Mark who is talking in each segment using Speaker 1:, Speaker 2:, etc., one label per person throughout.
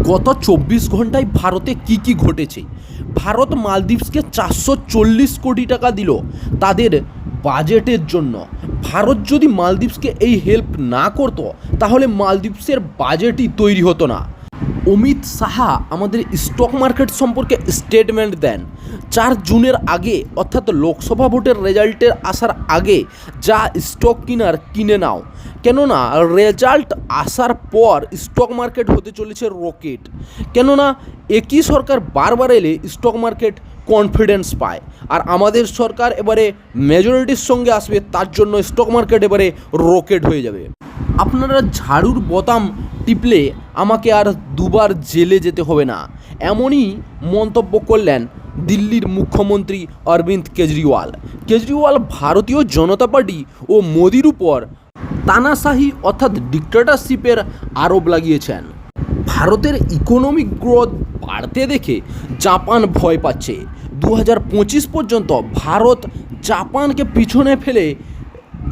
Speaker 1: গত ২৪ ঘন্টায় ভারতে কি ঘটেছে। ভারত মালদ্বীপসকে ৪৪০ কোটি টাকা দিল তাদের বাজেটের জন্য। ভারত যদি মালদ্বীপসকে এই হেল্প না করতো তাহলে মালদ্বীপসের বাজেটই তৈরি হতো না। অমিত সাহা আমাদের স্টক মার্কেট সম্পর্কে স্টেটমেন্ট দেন ৪ জুনের আগে, অর্থাৎ লোকসভা ভোটের রেজাল্টের আসার আগে যা স্টক কিনার কিনে নাও, কেননা রেজাল্ট আসার পর স্টক মার্কেট হতে চলেছে রকেট। কেননা একই সরকার বারবার এলে স্টক মার্কেট কনফিডেন্স পায়, আর আমাদের সরকার এবারে মেজরিটির সঙ্গে আসবে, তার জন্য স্টক মার্কেট এবারে রকেট হয়ে যাবে। আপনারা ঝাড়ুর বোতাম টিপলে আমাকে আর দুবার জেলে যেতে হবে না, এমনই মন্তব্য করলেন দিল্লির মুখ্যমন্ত্রী অরবিন্দ কেজরিওয়াল ভারতীয় জনতা পার্টি ও মোদির উপর তানাশাহি অর্থাৎ ডিক্টেটরশিপের আরোপ লাগিয়েছেন। ভারতের ইকোনমিক গ্রোথ বাড়তে দেখে জাপান ভয় পাচ্ছে। ২০২৫ পর্যন্ত ভারত জাপানকে পিছনে ফেলে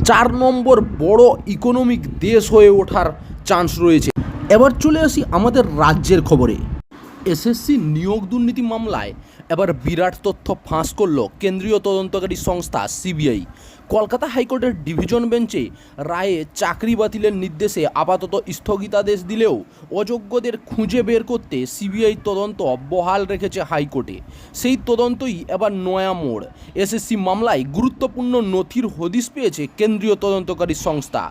Speaker 1: ৪ নম্বর বড় ইকোনমিক দেশ হয়ে ওঠার চান্স রয়েছে। এবার চলে আসি আমাদের রাজ্যের খবরে। এসএসসি নিয়োগ দুর্নীতি মামলায় এবার বিরাট তথ্য ফাঁস করল কেন্দ্রীয় তদন্তকারী সংস্থা সিবিআই। কলকাতা হাইকোর্টের ডিভিশন বেঞ্চে রায়ে চাকরি বাতিলের নির্দেশে আপাতত স্থগিতাদেশ দিলেও অযোগ্যদের খুঁজে বের করতে সিবিআই তদন্ত বহাল রেখেছে হাইকোর্টে। সেই তদন্তই এবার নয়া মোড়। এসএসসি মামলায় গুরুত্বপূর্ণ নথির হদিশ পেয়েছে কেন্দ্রীয় তদন্তকারী সংস্থা।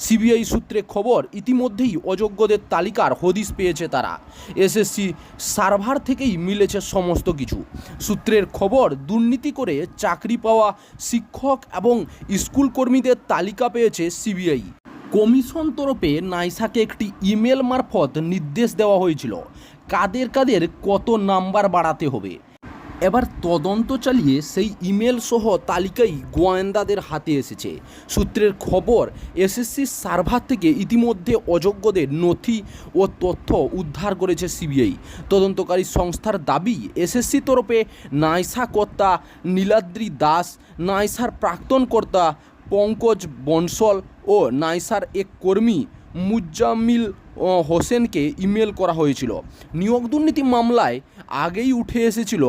Speaker 1: সিবিআই সূত্রে খবর, ইতিমধ্যেই অযোগ্যদের তালিকার হদিশ পেয়েছে তারা। এসএসসি সার্ভার থেকেই মিলেছে সমস্ত কিছু। সূত্রের খবর, দুর্নীতি করে চাকরি পাওয়া শিক্ষক এবং স্কুল কর্মীদের তালিকা পেয়েছে সিবিআই। কমিশন তরফে নাইসাকে একটি ইমেল মারফত নির্দেশ দেওয়া হয়েছিল কাদের কাদের কত নাম্বার বাড়াতে হবে। এবার তদন্ত চালিয়ে সেই ইমেল সহ তালিকাই গোয়েন্দাদের হাতে এসেছে। সূত্রের খবর, এসএসসি সার্ভার থেকে ইতিমধ্যে অযোগ্যদের নথি ও তথ্য উদ্ধার করেছে সিবিআই। তদন্তকারী সংস্থার দাবি, এসএসসি তরফে নাইসা কর্তা নীলাদ্রি দাস, নাইসার প্রাক্তন কর্তা পঙ্কজ বনসল ও নাইসার এক কর্মী মুজাম্মিল হোসেনকে ইমেল করা হয়েছিল। নিয়োগ দুর্নীতি মামলায় আগেই উঠে এসেছিল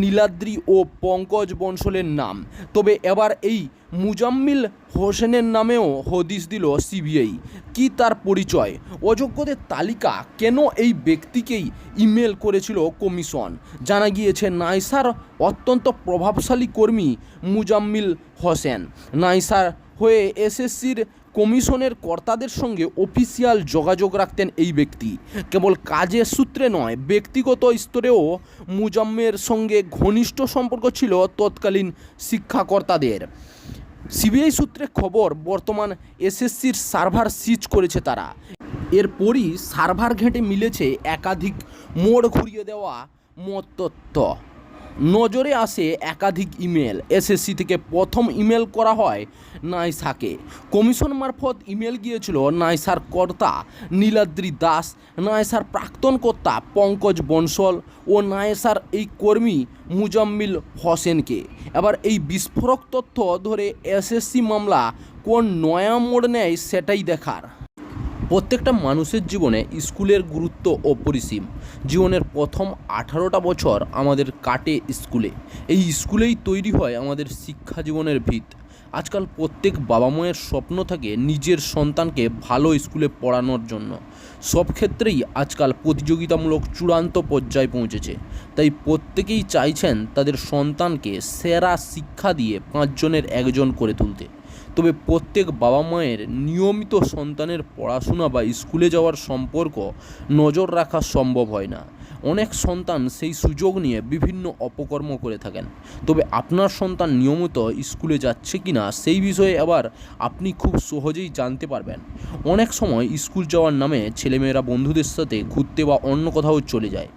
Speaker 1: নীলাদ্রি ও পঙ্কজ বনসলের নাম, তবে এবার এই মুজাম্মিল হোসেনের নামেও হদিশ দিল সিবিআই। কি তার পরিচয়, অযোগ্যদের তালিকা, কেন এই ব্যক্তিকেই ইমেল করেছিল কমিশন? জানা গিয়েছে নাইসার অত্যন্ত প্রভাবশালী কর্মী মুজাম্মিল হোসেন নাইসার হয়ে এসএসসির কমিশনের কর্তাদের সঙ্গে অফিসিয়াল যোগাযোগ রাখতেন এই ব্যক্তি। কেবল কাজের সূত্রে নয়, ব্যক্তিগত স্তরেও মুজাম্মের সঙ্গে ঘনিষ্ঠ সম্পর্ক ছিল তৎকালীন শিক্ষাকর্তাদের। সিবিআই সূত্রে খবর, বর্তমান এসএসসির সার্ভার সিজ করেছে তারা। এরপরই সার্ভার ঘেঁটে মিলেছে একাধিক মোড় ঘুরিয়ে দেওয়া মততথ্য। নজরে আসে একাধিক ইমেল। এসএসসি থেকে প্রথম ইমেল করা হয় নাইসাকে। কমিশন মারফত ইমেল গিয়েছিল নাইসার কর্তা নীলাদ্রি দাস, নাইসার প্রাক্তন কর্তা পঙ্কজ বনসল ও নাইসার এই কর্মী মুজাম্মিল হোসেনকে। এবার এই বিস্ফোরক তথ্য ধরে এসএসসি মামলা কোন নয়া মোড় নেয় সেটাই দেখার। প্রত্যেকটা মানুষের জীবনে স্কুলের গুরুত্ব অপরিসীম। জীবনের প্রথম 18টা বছর আমাদের কাটে স্কুলে। এই স্কুলেই তৈরি হয় আমাদের শিক্ষা জীবনের ভিত। আজকাল প্রত্যেক বাবা মায়ের স্বপ্ন থাকে নিজের সন্তানকে ভালো স্কুলে পড়ানোর জন্য। সব ক্ষেত্রেই আজকাল প্রতিযোগিতামূলক চূড়ান্ত পর্যায়ে পৌঁছেছে, তাই প্রত্যেকেই চাইছেন তাদের সন্তানকে সেরা শিক্ষা দিয়ে 5 জনের একজন করে তুলতে। তবে প্রত্যেক বাবা মায়ের নিয়মিত সন্তানের পড়াশোনা বা স্কুলে যাওয়ার সম্পর্ক নজর রাখা সম্ভব হয় না। অনেক সন্তান সেই সুযোগ নিয়ে বিভিন্ন অপকর্ম করে থাকেন। তবে আপনার সন্তান নিয়মিত স্কুলে যাচ্ছে কি না সেই বিষয়ে আবার আপনি খুব সহজেই জানতে পারবেন। অনেক সময় স্কুল যাওয়ার নামে ছেলেমেয়েরা বন্ধুদের সাথে ঘুরতে বা অন্য কোথাও চলে যায়।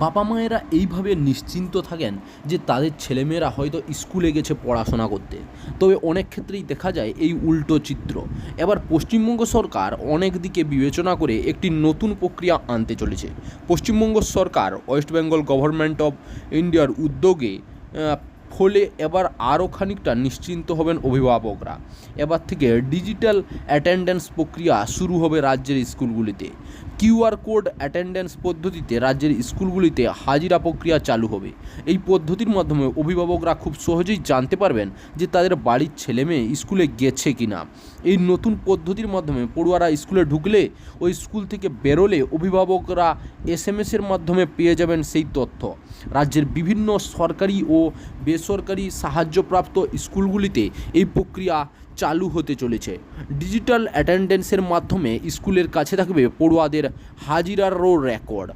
Speaker 1: বাবা মায়েরা এইভাবে নিশ্চিন্ত থাকেন যে তাদের ছেলেমেয়েরা হয়তো স্কুলে গেছে পড়াশোনা করতে। তবে অনেক ক্ষেত্রেই দেখা যায় এই উল্টো চিত্র। এবার পশ্চিমবঙ্গ সরকার অনেক দিকে বিবেচনা করে একটি নতুন প্রক্রিয়া আনতে চলেছে। পশ্চিমবঙ্গ সরকার ওয়েস্ট বেঙ্গল গভর্নমেন্ট অফ ইন্ডিয়ার উদ্যোগে ফলে এবার আরও খানিকটা নিশ্চিন্ত হবেন অভিভাবকরা। এবার থেকে ডিজিটাল অ্যাটেন্ডেন্স প্রক্রিয়া শুরু হবে রাজ্যের স্কুলগুলিতে। কিউআর কোড অ্যাটেন্ডেন্স পদ্ধতিতে রাজ্যের স্কুলগুলিতে হাজিরা প্রক্রিয়া চালু হবে। এই পদ্ধতির মাধ্যমে অভিভাবকরা খুব সহজেই জানতে পারবেন যে তাদের বাড়ির ছেলেমেয়ে স্কুলে গেছে কি না। এই নতুন পদ্ধতির মাধ্যমে পড়ুয়ারা স্কুলে ঢুকলে ওই স্কুল থেকে বেরোলে অভিভাবকরা এসএমএসের মাধ্যমে পেয়ে যাবেন সেই তথ্য। রাজ্যের বিভিন্ন সরকারি ও বেসরকারি সাহায্যপ্রাপ্ত স্কুলগুলিতে এই প্রক্রিয়া চালু হতে চলেছে। ডিজিটাল অ্যাটেন্ডেন্সের মাধ্যমে স্কুলের কাছে থাকবে পড়ুয়াদের হাজিরারও রেকর্ড।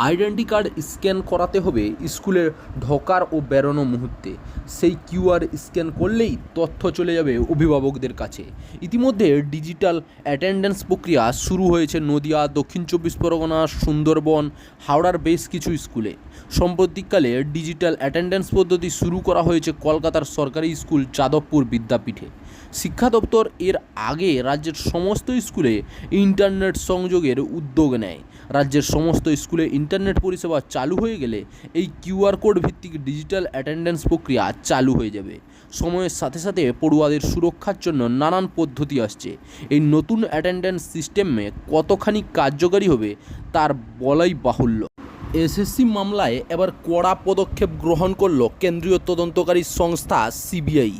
Speaker 1: আইডেন্টি কার্ড স্ক্যান করাতে হবে স্কুলে ঢোকার ও বেরোনো মুহূর্তে। সেই কিউআর স্ক্যান করলেই তথ্য চলে যাবে অভিভাবকদের কাছে। ইতিমধ্যে ডিজিটাল অ্যাটেন্ডেন্স প্রক্রিয়া শুরু হয়েছে নদিয়া, দক্ষিণ চব্বিশ পরগনা, সুন্দরবন, হাওড়ার বেশ কিছু স্কুলে। সাম্প্রতিককালে ডিজিটাল অ্যাটেন্ডেন্স পদ্ধতি শুরু করা হয়েছে কলকাতার সরকারি স্কুল যাদবপুর বিদ্যাপীঠে। শিক্ষা দপ্তর এর আগে রাজ্যের সমস্ত স্কুলে ইন্টারনেট সংযোগের উদ্যোগ নেয়। রাজ্যের সমস্ত স্কুলে ইন্টারনেট পরিষেবা চালু হয়ে গেলে এই কিউআর কোড ভিত্তিক ডিজিটাল অ্যাটেন্ডেন্স প্রক্রিয়া চালু হয়ে যাবে। সময়ের সাথে সাথে পড়ুয়াদের সুরক্ষার জন্য নানান পদ্ধতি আসছে। এই নতুন অ্যাটেন্ডেন্স সিস্টেমে কতখানি কার্যকারী হবে তার বলাই বাহুল্য। এসএসসি মামলায় এবার কড়া পদক্ষেপ গ্রহণ করল কেন্দ্রীয় তদন্তকারী সংস্থা সিবিআই।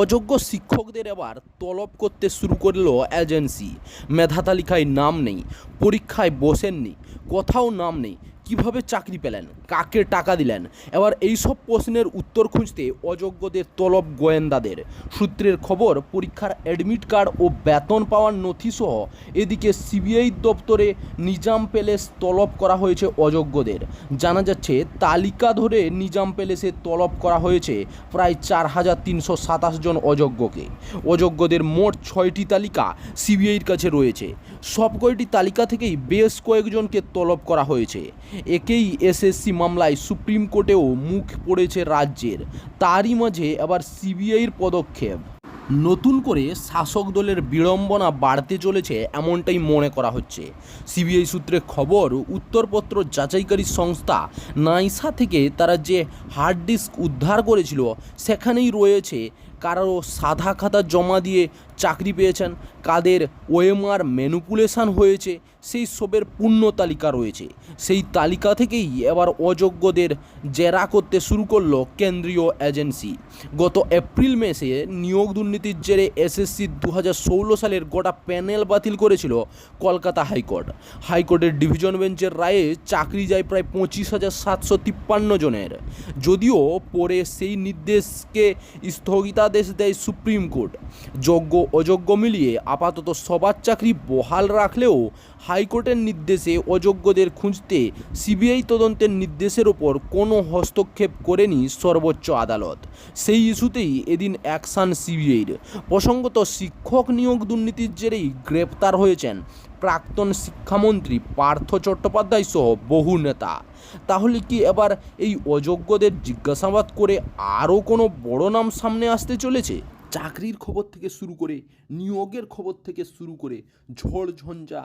Speaker 1: অযোগ্য শিক্ষকদের এবার তলব করতে শুরু করল এজেন্সি। মেধা তালিকায় নাম নেই, পরীক্ষায় বসেননি, কোথাও নাম নেই, কিভাবে চাকরি পেলেন, কাকে টাকা দিলেন, এবার এই সব প্রশ্নের উত্তর খুঁজতে অযোগ্যদের তলব গোয়েন্দাদের। সূত্রের খবর, পরীক্ষার অ্যাডমিট কার্ড ও বেতন পাওয়ার নথিসহ এদিকে সিবিআই দপ্তরে নিজাম প্যালেস তলব করা হয়েছে অযোগ্যদের। জানা যাচ্ছে তালিকা ধরে নিজাম প্যালেসে তলব করা হয়েছে প্রায় 4327 জন অযোগ্যকে। অযোগ্যদের মোট 6টি তালিকা সিবিআইয়ের কাছে রয়েছে। সব কয়টি তালিকা থেকেই বেশ কয়েকজনকে তলব করা হয়েছে। একেই এসএসসি মামলায় সুপ্রিম কোর্টেও মুখ পড়েছে রাজ্যের। তারই মাঝে আবার সিবিআইয়ের পদক্ষেপ। নতুন করে শাসক দলের বিড়ম্বনা বাড়তে চলেছে এমনটাই মনে করা হচ্ছে। সিবিআই সূত্রে খবর, উত্তরপত্র যাচাইকারী সংস্থা নাইসা থেকে তারা যে হার্ড ডিস্ক উদ্ধার করেছিল সেখানেই রয়েছে কারো সাদা খাতা জমা দিয়ে চাকরি পেয়েছেন, কাদের ওএমআর ম্যানিপুলেশন হয়েছে সেই সবের পূর্ণ তালিকা রয়েছে। সেই তালিকা থেকেই এবার অযোগ্যদের জেরা করতে শুরু করলো কেন্দ্রীয় এজেন্সি। গত এপ্রিল মাসে নিয়োগ দুর্নীতির জেরে এসএসসি 2016 সালের গোটা প্যানেল বাতিল করেছিল কলকাতা হাইকোর্ট। হাইকোর্টের ডিভিশন বেঞ্চের রায়ে চাকরি যায় প্রায় 25,753 জনের। যদিও পরে সেই নির্দেশকে স্থগিতাদেশ দেয় সুপ্রিম কোর্ট। যোগ্য অযোগ্য মিলিয়ে আপাতত সবার চাকরি বহাল রাখলেও হাইকোর্টের নির্দেশে অযোগ্যদের খুঁজতে সিবিআই তদন্তের নির্দেশের ওপর কোনো হস্তক্ষেপ করেনি সর্বোচ্চ আদালত। সেই ইস্যুতেই এদিন অ্যাকশান সিবিআইয়ের। প্রসঙ্গত, শিক্ষক নিয়োগ দুর্নীতির জেরেই গ্রেপ্তার হয়েছেন প্রাক্তন শিক্ষামন্ত্রী পার্থ চট্টোপাধ্যায় সহ বহু নেতা। তাহলে কি এবার এই অযোগ্যদের জিজ্ঞাসাবাদ করে আরও কোনো বড় নাম সামনে আসতে চলেছে? চাকরির খবর থেকে শুরু করে নিয়োগের খবর থেকে শুরু করে ঝড় ঝঞ্ঝা,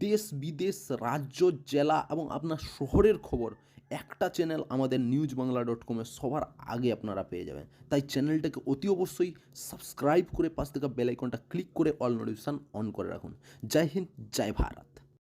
Speaker 1: দেশ বিদেশ, রাজ্য, জেলা এবং আপনার শহরের খবর একটা চ্যানেল আমাদের newsbangla.com সবার আগে আপনারা পেয়ে যাবেন। তাই চ্যানেলটাকে অতি অবশ্যই সাবস্ক্রাইব করে পাশ থেকে বেল আইকনটা ক্লিক করে অল নোটিফিকেশন অন করে রাখুন। জয় হিন্দ, জয় ভারত।